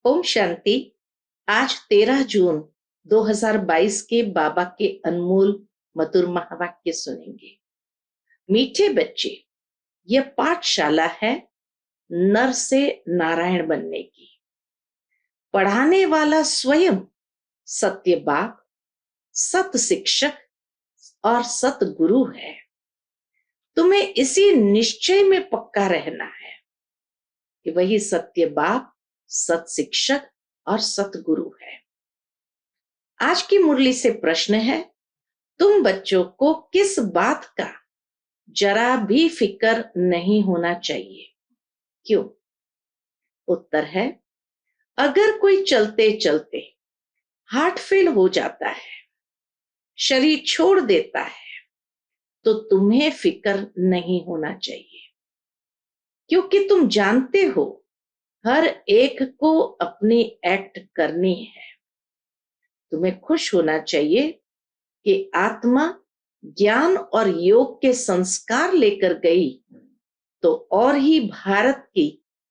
ओम शांति। आज 13 जून 2022 के बाबा के अनमोल मधुर महावाक्य सुनेंगे। मीठे बच्चे, यह पाठशाला है नर से नारायण बनने की। पढ़ाने वाला स्वयं सत्य बाप, सत शिक्षक और सत गुरु है। तुम्हें इसी निश्चय में पक्का रहना है कि वही सत्य बाप, सत शिक्षक और सतगुरु है। आज की मुरली से प्रश्न है, तुम बच्चों को किस बात का जरा भी फिक्र नहीं होना चाहिए, क्यों? उत्तर है, अगर कोई चलते चलते हार्ट फेल हो जाता है, शरीर छोड़ देता है, तो तुम्हें फिक्र नहीं होना चाहिए, क्योंकि तुम जानते हो हर एक को अपनी एक्ट करनी है। तुम्हें खुश होना चाहिए कि आत्मा ज्ञान और योग के संस्कार लेकर गई तो और ही भारत की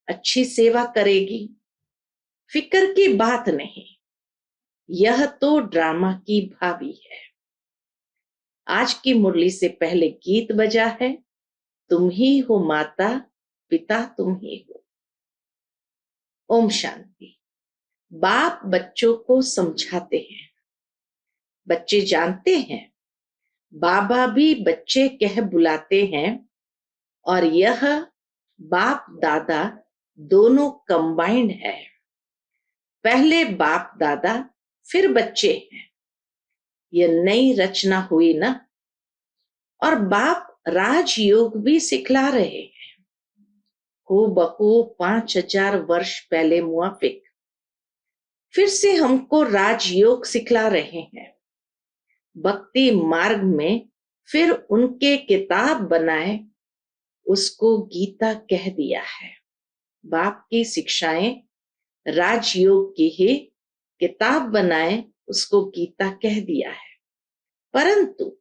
अच्छी सेवा करेगी। फिक्र की बात नहीं, यह तो ड्रामा की भावी है। आज की मुरली से पहले गीत बजा है, तुम ही हो माता पिता तुम ही हो। ओम शांति। बाप बच्चों को समझाते हैं। बच्चे जानते हैं बाबा भी बच्चे कह बुलाते हैं, और यह बाप दादा दोनों कंबाइंड है। पहले बाप दादा फिर बच्चे हैं, यह नई रचना हुई ना। और बाप राजयोग भी सिखला रहे हैं, हूबहू 5000 वर्ष पहले मुआफिक फिर से हमको राजयोग सिखला रहे हैं। भक्ति मार्ग में फिर उनके किताब बनाए, उसको गीता कह दिया है। बाप की शिक्षाएं राजयोग की ही किताब बनाए, उसको गीता कह दिया है। परंतु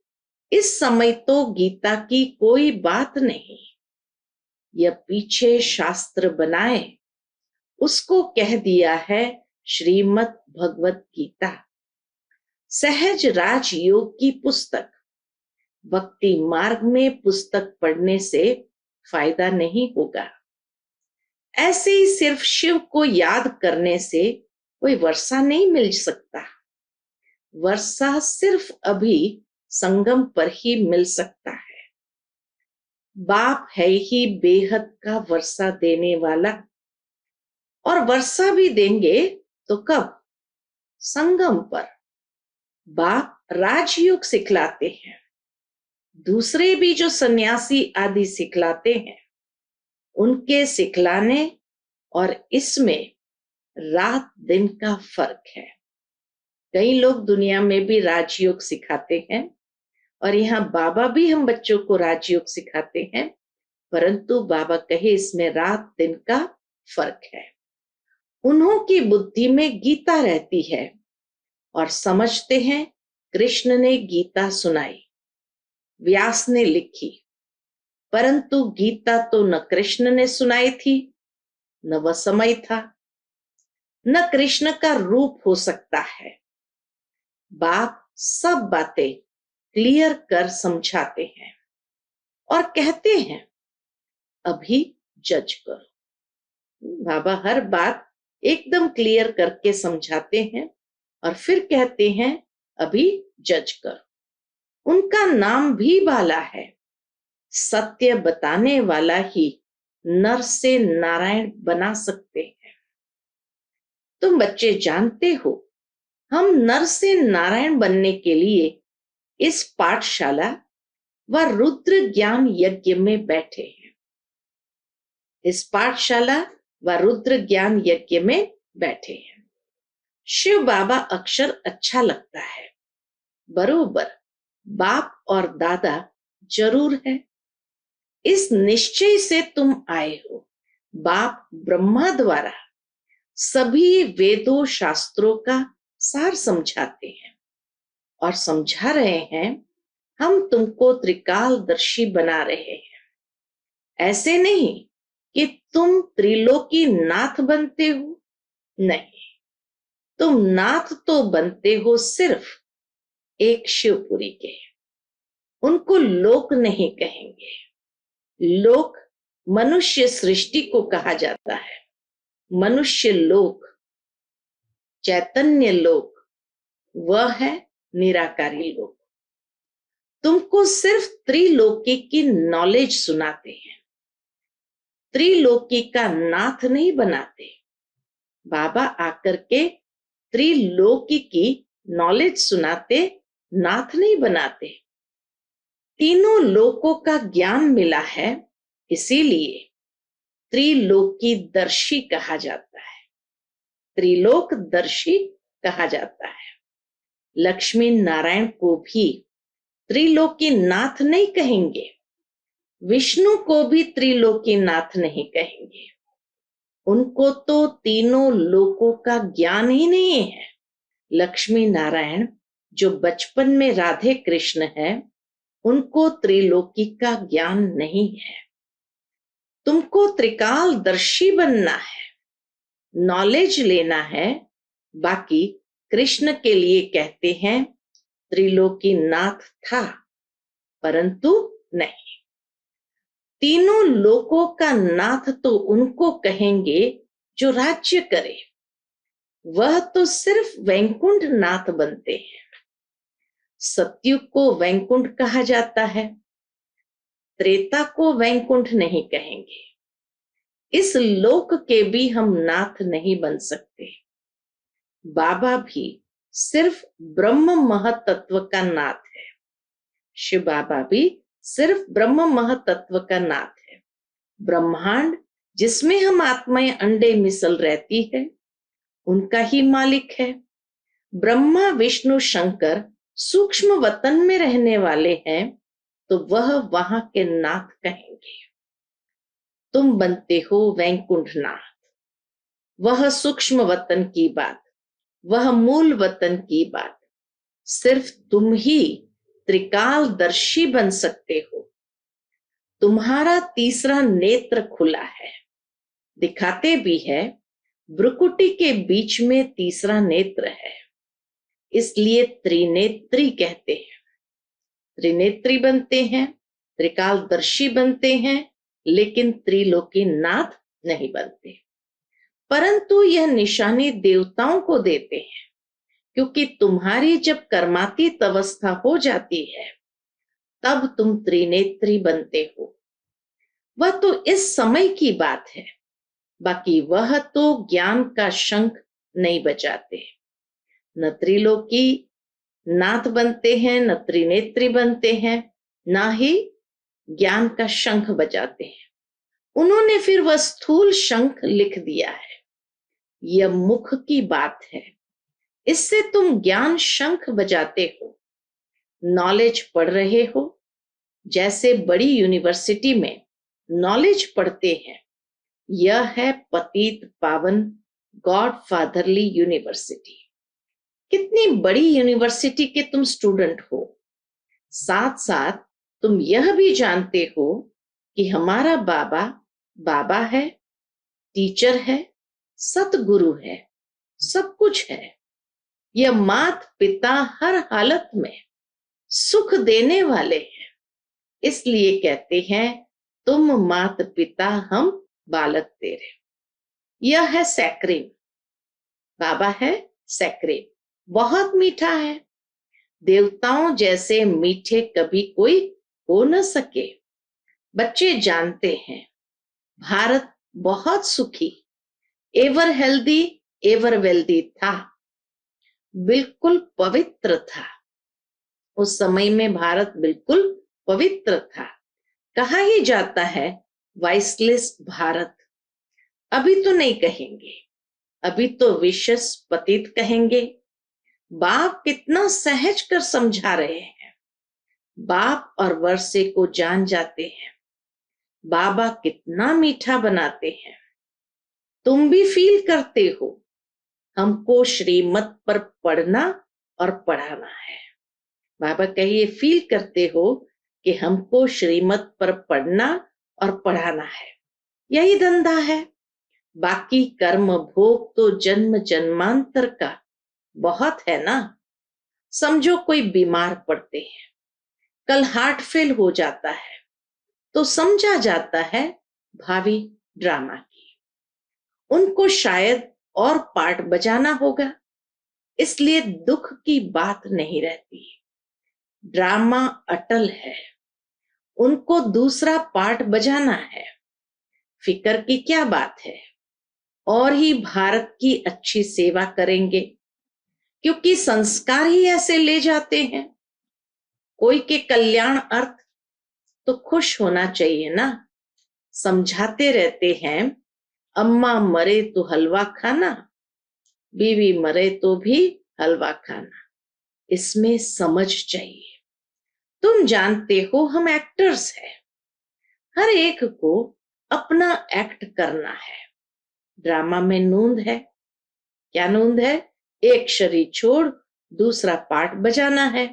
इस समय तो गीता की कोई बात नहीं, यह पीछे शास्त्र बनाए, उसको कह दिया है श्रीमद् भगवत गीता। सहज राजयोग की पुस्तक। भक्ति मार्ग में पुस्तक पढ़ने से फायदा नहीं होगा। ऐसे ही सिर्फ शिव को याद करने से कोई वर्षा नहीं मिल सकता। वर्षा सिर्फ अभी संगम पर ही मिल सकता है। बाप है ही बेहद का वर्षा देने वाला, और वर्षा भी देंगे तो कब? संगम पर। बाप राजयोग सिखलाते हैं। दूसरे भी जो सन्यासी आदि सिखलाते हैं, उनके सिखलाने और इसमें रात दिन का फर्क है। कई लोग दुनिया में भी राजयोग सिखाते हैं, और यहाँ बाबा भी हम बच्चों को राजयोग सिखाते हैं, परंतु बाबा कहे इसमें रात दिन का फर्क है। उन्हों की बुद्धि में गीता रहती है और समझते हैं कृष्ण ने गीता सुनाई, व्यास ने लिखी, परंतु गीता तो न कृष्ण ने सुनाई थी, न वह समय था, न कृष्ण का रूप हो सकता है। बाप सब बातें क्लियर कर समझाते हैं और कहते हैं अभी जज करो। बाबा हर बात एकदम क्लियर करके समझाते हैं और फिर कहते हैं अभी जज करो। उनका नाम भी बाला है। सत्य बताने वाला ही नर से नारायण बना सकते हैं। तुम बच्चे जानते हो, हम नर से नारायण बनने के लिए इस पाठशाला व रुद्र ज्ञान यज्ञ में बैठे हैं। इस पाठशाला व रुद्र ज्ञान यज्ञ में बैठे हैं। शिव बाबा अक्षर अच्छा लगता है, बरोबर बाप और दादा जरूर है। इस निश्चय से तुम आए हो। बाप ब्रह्मा द्वारा सभी वेदों शास्त्रों का सार समझाते हैं और समझा रहे हैं, हम तुमको त्रिकालदर्शी बना रहे हैं। ऐसे नहीं कि तुम त्रिलोकी नाथ बनते हो, नहीं, तुम नाथ तो बनते हो सिर्फ एक शिवपुरी के। उनको लोक नहीं कहेंगे। लोक मनुष्य सृष्टि को कहा जाता है। मनुष्य लोक, चैतन्य लोक, वह है निराकारी लोक। तुमको सिर्फ त्रिलोकी की नॉलेज सुनाते हैं, त्रिलोकी का नाथ नहीं बनाते। बाबा आकर के त्रिलोकी की नॉलेज सुनाते, नाथ नहीं बनाते। तीनों लोकों का ज्ञान मिला है, इसीलिए त्रिलोकी दर्शी कहा जाता है, त्रिलोक दर्शी कहा जाता है। लक्ष्मी नारायण को भी त्रिलोकी नाथ नहीं कहेंगे, विष्णु को भी त्रिलोकी नाथ नहीं कहेंगे। उनको तो तीनों लोकों का ज्ञान ही नहीं है। लक्ष्मी नारायण जो बचपन में राधे कृष्ण है, उनको त्रिलोकी का ज्ञान नहीं है। तुमको त्रिकालदर्शी बनना है, नॉलेज लेना है। बाकी कृष्ण के लिए कहते हैं त्रिलोकी नाथ था, परंतु नहीं। तीनों लोकों का नाथ तो उनको कहेंगे जो राज्य करे। वह तो सिर्फ वैकुंठ नाथ बनते हैं। सतयुग को वैकुंठ कहा जाता है, त्रेता को वैकुंठ नहीं कहेंगे। इस लोक के भी हम नाथ नहीं बन सकते। बाबा भी सिर्फ ब्रह्म महतत्व का नाथ है। शिव बाबा भी सिर्फ ब्रह्म महतत्व का नाथ है। ब्रह्मांड जिसमें हम आत्माएं अंडे मिसल रहती है, उनका ही मालिक है। ब्रह्मा विष्णु शंकर सूक्ष्म वतन में रहने वाले हैं, तो वह वहां के नाथ कहेंगे। तुम बनते हो वैकुंठ नाथ। वह सूक्ष्म वतन की बात, वह मूल वतन की बात, सिर्फ तुम ही त्रिकालदर्शी बन सकते हो। तुम्हारा तीसरा नेत्र खुला है, दिखाते भी है भ्रुकुटी के बीच में तीसरा नेत्र है, इसलिए त्रिनेत्री कहते हैं। त्रिनेत्री बनते हैं, त्रिकालदर्शी बनते हैं, लेकिन त्रिलोकी नाथ नहीं बनते। परंतु यह निशानी देवताओं को देते हैं, क्योंकि तुम्हारी जब कर्मातीत अवस्था हो जाती है, तब तुम त्रिनेत्री बनते हो। वह तो इस समय की बात है। बाकी वह तो ज्ञान का शंख नहीं बजाते। न त्रिलोकी नाथ बनते हैं, न त्रिनेत्री बनते हैं, ना ही ज्ञान का शंख बजाते हैं। उन्होंने फिर वह स्थूल शंख लिख दिया है। यह मुख की बात है, इससे तुम ज्ञान शंख बजाते हो, नॉलेज पढ़ रहे हो। जैसे बड़ी यूनिवर्सिटी में नॉलेज पढ़ते हैं, यह है पतित पावन गॉड फादरली यूनिवर्सिटी। कितनी बड़ी यूनिवर्सिटी के तुम स्टूडेंट हो। साथ साथ तुम यह भी जानते हो कि हमारा बाबा बाबा है, टीचर है, सतगुरु है, सब कुछ है। यह मात पिता हर हालत में सुख देने वाले हैं, इसलिए कहते हैं तुम मात पिता हम बालक तेरे। यह है सैक्रेन, बाबा है सैक्रेन, बहुत मीठा है। देवताओं जैसे मीठे कभी कोई हो न सके। बच्चे जानते हैं भारत बहुत सुखी, एवर हेल्दी, एवर वेल्दी था, बिल्कुल पवित्र था। उस समय में भारत बिल्कुल पवित्र था। कहा ही जाता है वाइसलेस भारत। अभी तो नहीं कहेंगे, अभी तो विशेष पतित कहेंगे। बाप कितना सहज कर समझा रहे हैं। बाप और वर्षे को जान जाते हैं। बाबा कितना मीठा बनाते हैं। तुम भी फील करते हो। हमको श्रीमत पर पढ़ना और पढ़ाना है। बाबा कहिए फील करते हो कि हमको श्रीमत पर पढ़ना और पढ़ाना है। यही धंधा है। बाकी कर्म भोग तो जन्म जन्मांतर का बहुत है ना। समझो कोई बीमार पड़ते हैं, कल हार्ट फेल हो जाता है, तो समझा जाता है भावी ड्रामा की। उनको शायद और पार्ट बजाना होगा, इसलिए दुख की बात नहीं रहती। ड्रामा अटल है, उनको दूसरा पार्ट बजाना है। फिक्र की क्या बात है, और ही भारत की अच्छी सेवा करेंगे, क्योंकि संस्कार ही ऐसे ले जाते हैं। कोई के कल्याण अर्थ तो खुश होना चाहिए ना। समझाते रहते हैं, अम्मा मरे तो हलवा खाना, बीवी मरे तो भी हलवा खाना। इसमें समझ चाहिए। तुम जानते हो हम एक्टर्स हैं, हर एक को अपना एक्ट करना है। ड्रामा में नूंद है। क्या नूंद है? एक शरीर छोड़ दूसरा पार्ट बजाना है।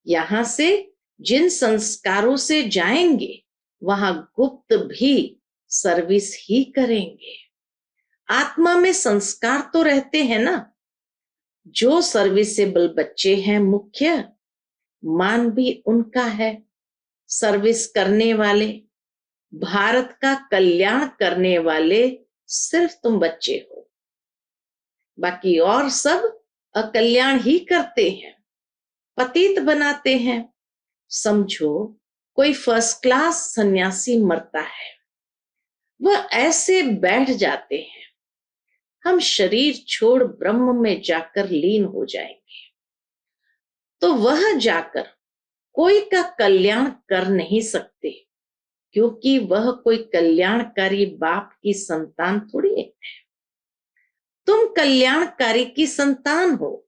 यहां से जिन संस्कारों से जाएंगे, वहां गुप्त भी सर्विस ही करेंगे। आत्मा में संस्कार तो रहते हैं ना। जो सर्विसेबल बच्चे हैं मुख्य, मान भी उनका है। सर्विस करने वाले, भारत का कल्याण करने वाले सिर्फ तुम बच्चे हो। बाकी और सब अकल्याण ही करते हैं, पतित बनाते हैं। समझो कोई फर्स्ट क्लास सन्यासी मरता है, वह ऐसे बैठ जाते हैं, हम शरीर छोड़ ब्रह्म में जाकर लीन हो जाएंगे। तो वह जाकर कोई का कल्याण कर नहीं सकते, क्योंकि वह कोई कल्याणकारी बाप की संतान थोड़ी है। तुम कल्याणकारी की संतान हो,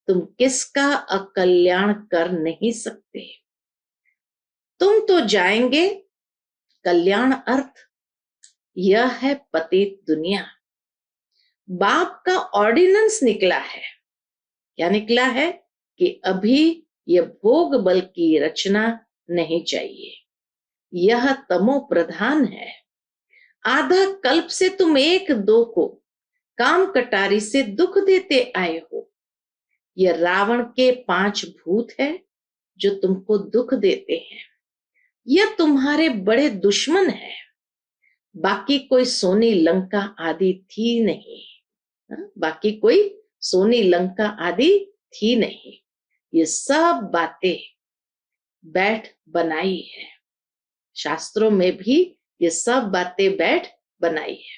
तुम किसका अकल्याण कर नहीं सकते। तुम तो जाएंगे, कल्याण अर्थ यह है पतित दुनिया। बाप का ऑर्डिनेंस निकला है। क्या निकला है? कि अभी यह भोग बल की रचना नहीं चाहिए, यह तमो प्रधान है। आधा कल्प से तुम एक दो को काम कटारी से दुख देते आए हो। यह रावण के 5 भूत है जो तुमको दुख देते हैं। यह तुम्हारे बड़े दुश्मन है। बाकी कोई सोनी लंका आदि थी नहीं। बाकी कोई सोनी लंका आदि थी नहीं। ये सब बातें बैठ बनाई है। शास्त्रों में भी ये सब बातें बैठ बनाई है।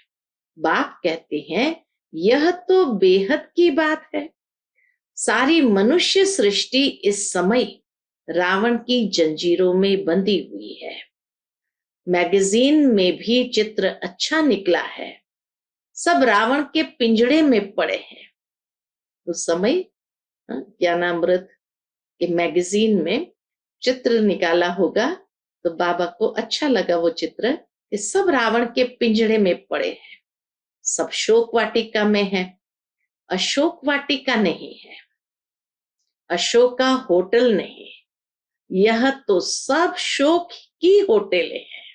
बाप कहते हैं यह तो बेहद की बात है। सारी मनुष्य सृष्टि इस समय रावण की जंजीरों में बंधी हुई है। मैगजीन में भी चित्र अच्छा निकला है, सब रावण के पिंजड़े में पड़े हैं। उस समय ज्ञानामृत के मैगजीन में चित्र निकाला होगा, तो बाबा को अच्छा लगा वो चित्र कि सब रावण के पिंजड़े में पड़े हैं। सब शोक वाटिका में है, अशोक वाटिका नहीं है, अशोका होटल नहीं। यह तो सब शोक की होटलें हैं।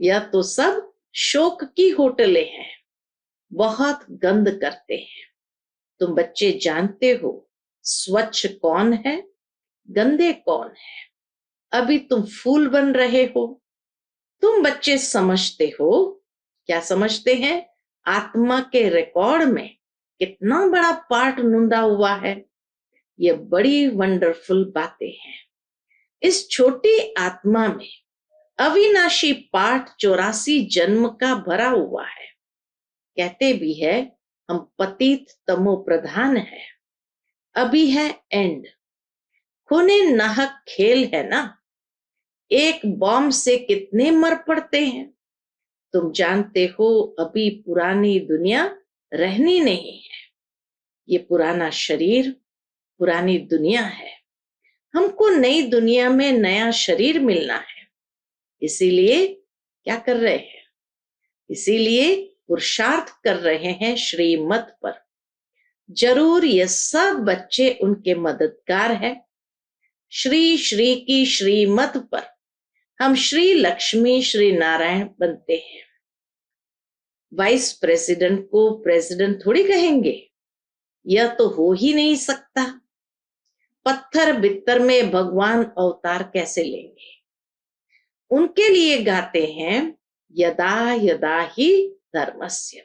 यह तो सब शोक की होटलें हैं। बहुत गंद करते हैं। तुम बच्चे जानते हो स्वच्छ कौन है, गंदे कौन है। अभी तुम फूल बन रहे हो। तुम बच्चे समझते हो, क्या समझते हैं? आत्मा के रिकॉर्ड में कितना बड़ा पार्ट नूंदा हुआ है। ये बड़ी वंडरफुल बातें हैं। इस छोटी आत्मा में अविनाशी पाठ 84 जन्म का भरा हुआ है। कहते भी है हम पतित तमो प्रधान है। अभी है एंड। खूने नाहक खेल है ना। एक बॉम्ब से कितने मर पड़ते हैं। तुम जानते हो अभी पुरानी दुनिया रहनी नहीं है। ये पुराना शरीर पुरानी दुनिया है। हमको नई दुनिया में नया शरीर मिलना है। इसीलिए क्या कर रहे हैं? इसीलिए पुरुषार्थ कर रहे हैं श्रीमत पर। जरूर ये सब बच्चे उनके मददगार हैं। श्री श्री की श्रीमत पर हम श्री लक्ष्मी श्री नारायण बनते हैं। वाइस प्रेसिडेंट को प्रेसिडेंट थोड़ी कहेंगे, यह तो हो ही नहीं सकता। पत्थर बित्तर में भगवान अवतार कैसे लेंगे? उनके लिए गाते हैं यदा यदा ही धर्मस्य।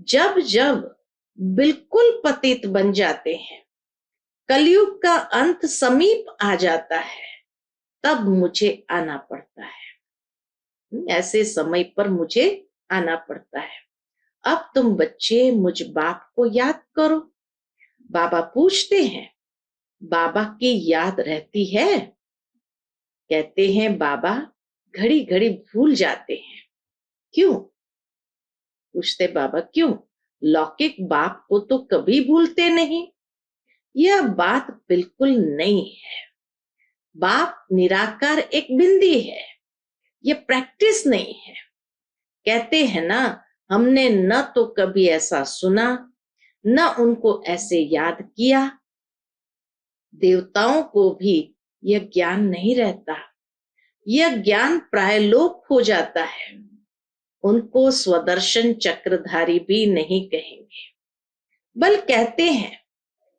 जब जब बिल्कुल पतित बन जाते हैं, कलयुग का अंत समीप आ जाता है, तब मुझे आना पड़ता है। ऐसे समय पर मुझे आना पड़ता है। अब तुम बच्चे मुझ बाप को याद करो। बाबा पूछते हैं, बाबा की याद रहती है? कहते हैं बाबा घड़ी घड़ी भूल जाते हैं। क्यों? पूछते बाबा क्यों? लौकिक बाप को तो कभी भूलते नहीं। यह बात बिल्कुल नहीं है। बाप निराकार एक बिंदी है, यह प्रैक्टिस नहीं है। कहते हैं ना, हमने न तो कभी ऐसा सुना, न उनको ऐसे याद किया। देवताओं को भी यह ज्ञान नहीं रहता। यह ज्ञान प्रायलोप हो जाता है। उनको स्वदर्शन चक्रधारी भी नहीं कहेंगे, बल कहते हैं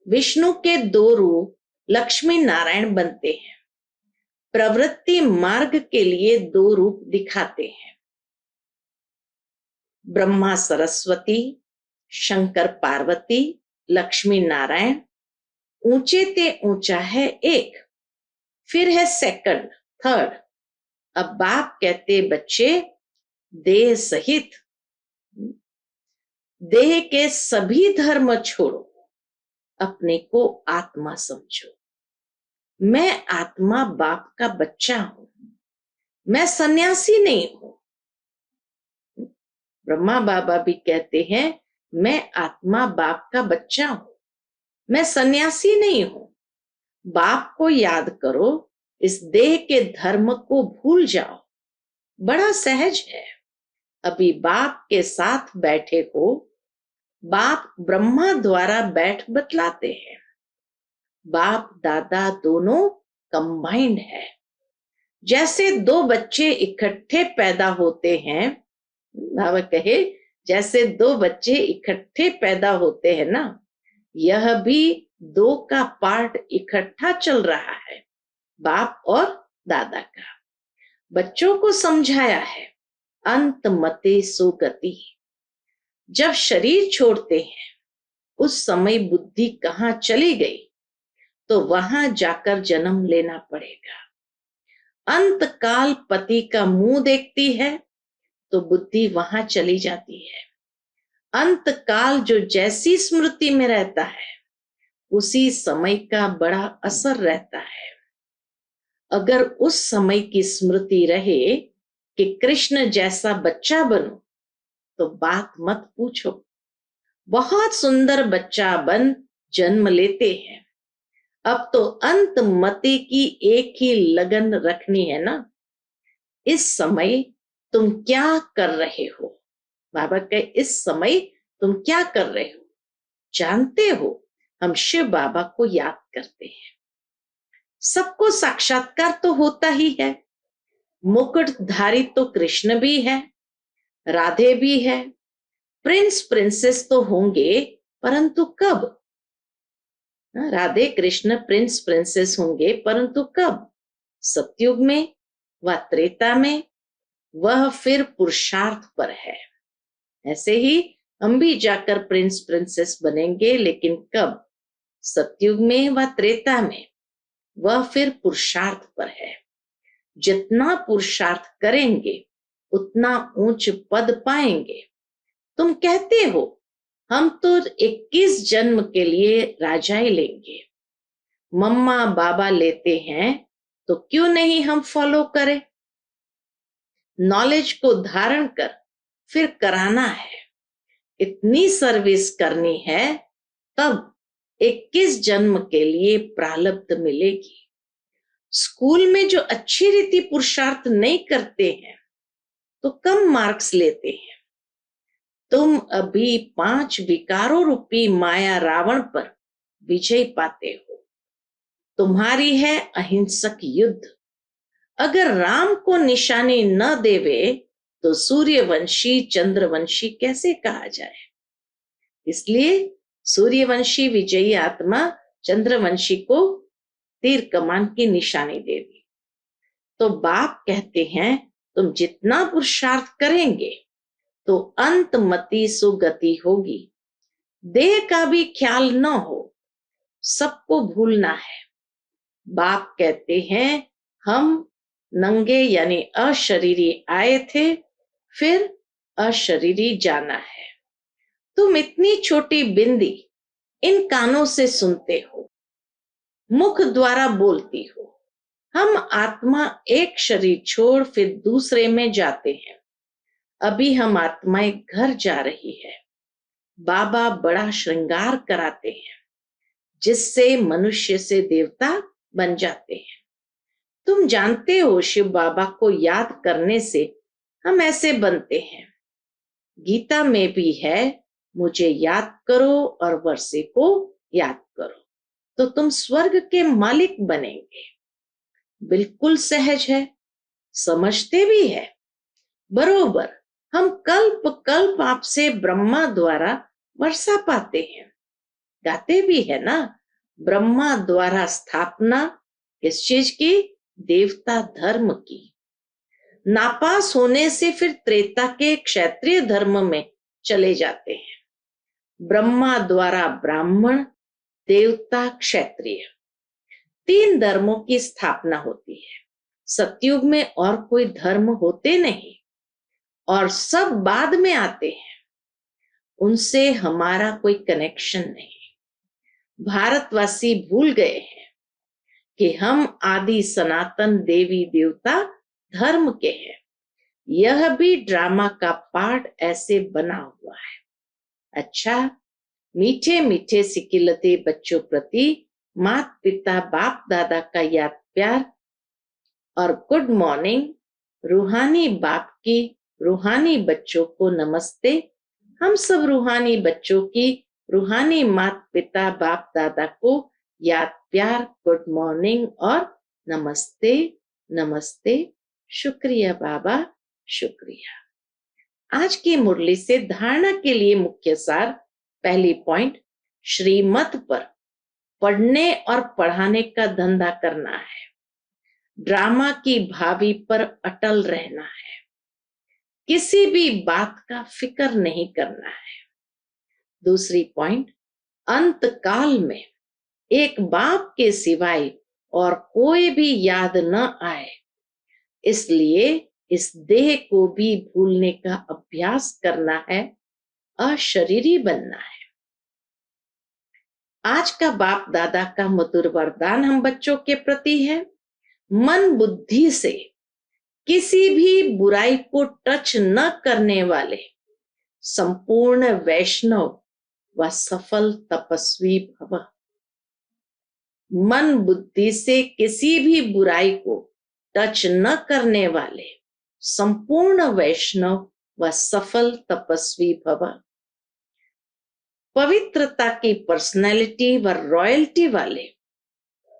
विष्णु के 2 रूप लक्ष्मी नारायण बनते हैं। प्रवृत्ति मार्ग के लिए 2 रूप दिखाते हैं, ब्रह्मा सरस्वती, शंकर पार्वती, लक्ष्मी नारायण। ऊंचे ते ऊंचा है एक, फिर है सेकंड, थर्ड। अब बाप कहते बच्चे देह सहित देह के सभी धर्म छोड़ो, अपने को आत्मा समझो। मैं आत्मा बाप का बच्चा हूं, मैं सन्यासी नहीं हूं। ब्रह्मा बाबा भी कहते हैं मैं आत्मा बाप का बच्चा हूं, मैं सन्यासी नहीं हूं। बाप को याद करो, इस देह के धर्म को भूल जाओ। बड़ा सहज है। अभी बाप के साथ बैठे हो, बाप ब्रह्मा द्वारा बैठ बतलाते हैं। बाप दादा दोनों कंबाइंड है। जैसे 2 बच्चे इकट्ठे पैदा होते हैं, बाबा कहे जैसे 2 बच्चे इकट्ठे पैदा होते हैं ना, यह भी 2 का पार्ट इकट्ठा चल रहा है, बाप और दादा का। बच्चों को समझाया है अंत मते सुगति। जब शरीर छोड़ते हैं, उस समय बुद्धि कहाँ चली गई, तो वहां जाकर जन्म लेना पड़ेगा। अंत काल पति का मुंह देखती है, तो बुद्धि वहां चली जाती है। अंत काल जो जैसी स्मृति में रहता है, उसी समय का बड़ा असर रहता है। अगर उस समय की स्मृति रहे कि कृष्ण जैसा बच्चा बनो, तो बात मत पूछो। बहुत सुंदर बच्चा बन जन्म लेते हैं। अब तो अंत मति की एक ही लगन रखनी है ना। इस समय तुम क्या कर रहे हो? बाबा कहे इस समय तुम क्या कर रहे हो? जानते हो, हम शिव बाबा को याद करते हैं। सबको साक्षात्कार तो होता ही है। मुकुटधारी तो कृष्ण भी है, राधे भी है, प्रिंस प्रिंसेस तो होंगे, परंतु कब? राधे कृष्ण प्रिंस प्रिंसेस होंगे, परंतु कब? सतयुग में व त्रेता में, वह फिर पुरुषार्थ पर है। ऐसे ही हम भी जाकर प्रिंस प्रिंसेस बनेंगे, लेकिन कब? सतयुग में व त्रेता में, वह फिर पुरुषार्थ पर है। जितना पुरुषार्थ करेंगे, उतना ऊंच पद पाएंगे। तुम कहते हो हम तो 21 जन्म के लिए राजाई लेंगे। मम्मा बाबा लेते हैं, तो क्यों नहीं हम फॉलो करें? नॉलेज को धारण कर फिर कराना है। इतनी सर्विस करनी है, तब 21 जन्म के लिए प्रारब्ध मिलेगी। स्कूल में जो अच्छी रीति पुरुषार्थ नहीं करते हैं, तो कम मार्क्स लेते हैं। तुम अभी 5 विकारों रूपी माया रावण पर विजय पाते हो। तुम्हारी है अहिंसक युद्ध। अगर राम को निशानी न देवे, तो सूर्यवंशी चंद्रवंशी कैसे कहा जाए? इसलिए सूर्यवंशी विजयी आत्मा चंद्रवंशी को तीर कमान की निशानी दे दी। तो बाप कहते हैं तुम जितना पुरुषार्थ करेंगे तो अंतमति सुगति होगी। देह का भी ख्याल न हो, सबको भूलना है। बाप कहते हैं हम नंगे यानी अशरीरी आए थे, फिर अशरीरी जाना है। तुम इतनी छोटी बिंदी इन कानों से सुनते हो, मुख द्वारा बोलती हो। हम आत्मा एक शरीर छोड़ फिर दूसरे में जाते हैं। अभी हम आत्माएं घर जा रही है। बाबा बड़ा श्रृंगार कराते हैं जिससे मनुष्य से देवता बन जाते हैं। तुम जानते हो शिव बाबा को याद करने से हम ऐसे बनते हैं। गीता में भी है मुझे याद करो और वर्षे को याद करो तो तुम स्वर्ग के मालिक बनेंगे। बिल्कुल सहज है, समझते भी है। बरोबर हम कल्प कल्प आपसे ब्रह्मा द्वारा वर्षा पाते हैं। गाते भी है ना, ब्रह्मा द्वारा स्थापना किस चीज की? देवता धर्म की। नापास होने से फिर त्रेता के क्षत्रिय धर्म में चले जाते हैं। ब्रह्मा द्वारा ब्राह्मण, देवता, क्षत्रिय, 3 धर्मों की स्थापना होती है। सतयुग में और कोई धर्म होते नहीं और सब बाद में आते हैं। उनसे हमारा कोई कनेक्शन नहीं। भारतवासी भूल गए हैं कि हम आदि सनातन देवी देवता धर्म के हैं। यह भी ड्रामा का पार्ट ऐसे बना हुआ है। अच्छा, मीठे मीठे सिकिलते बच्चों प्रति माता पिता बाप दादा का याद प्यार और गुड मॉर्निंग। रूहानी बाप की रूहानी बच्चों को नमस्ते। हम सब रूहानी बच्चों की रूहानी माता पिता बाप दादा को याद प्यार, गुड मॉर्निंग और नमस्ते नमस्ते। शुक्रिया बाबा, शुक्रिया। आज की मुरली से धारणा के लिए मुख्य सार। पहली पॉइंट, श्रीमत पर पढ़ने और पढ़ाने का धंधा करना है। ड्रामा की भावी पर अटल रहना है। किसी भी बात का फिक्र नहीं करना है। दूसरी पॉइंट, अंत काल में एक बाप के सिवाय और कोई भी याद न आए, इसलिए इस देह को भी भूलने का अभ्यास करना है, अशरीरी बनना है। आज का बाप दादा का मधुर वरदान हम बच्चों के प्रति है, मन बुद्धि से किसी भी बुराई को टच न करने वाले संपूर्ण वैष्णव व सफल तपस्वी भव। मन बुद्धि से किसी भी बुराई को टच न करने वाले संपूर्ण वैष्णव व सफल तपस्वी भव। पवित्रता की पर्सनैलिटी व रॉयल्टी वाले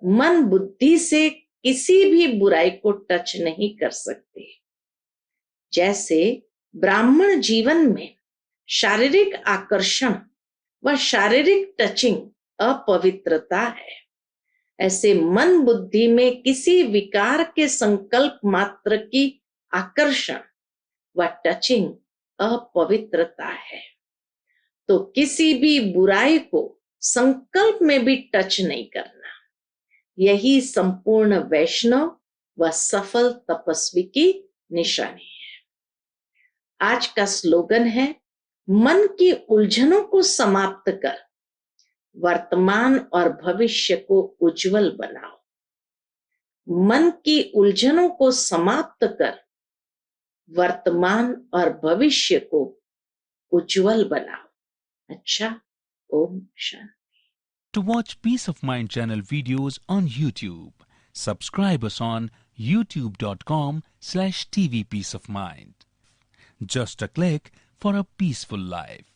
मन बुद्धि से किसी भी बुराई को टच नहीं कर सकते। जैसे ब्राह्मण जीवन में शारीरिक आकर्षण व शारीरिक टचिंग अपवित्रता है, ऐसे मन बुद्धि में किसी विकार के संकल्प मात्र की आकर्षण व टचिंग अपवित्रता है। तो किसी भी बुराई को संकल्प में भी टच नहीं करना, यही संपूर्ण वैष्णव व सफल तपस्वी की निशानी है। आज का स्लोगन है, मन की उलझनों को समाप्त कर वर्तमान और भविष्य को उज्जवल बनाओ। मन की उलझनों को समाप्त कर वर्तमान और भविष्य को उज्जवल बनाओ। अच्छा, Om Shanti. To watch Peace of Mind channel videos on YouTube, subscribe us on youtube.com/tvpeaceofmind. Just a click for a peaceful life.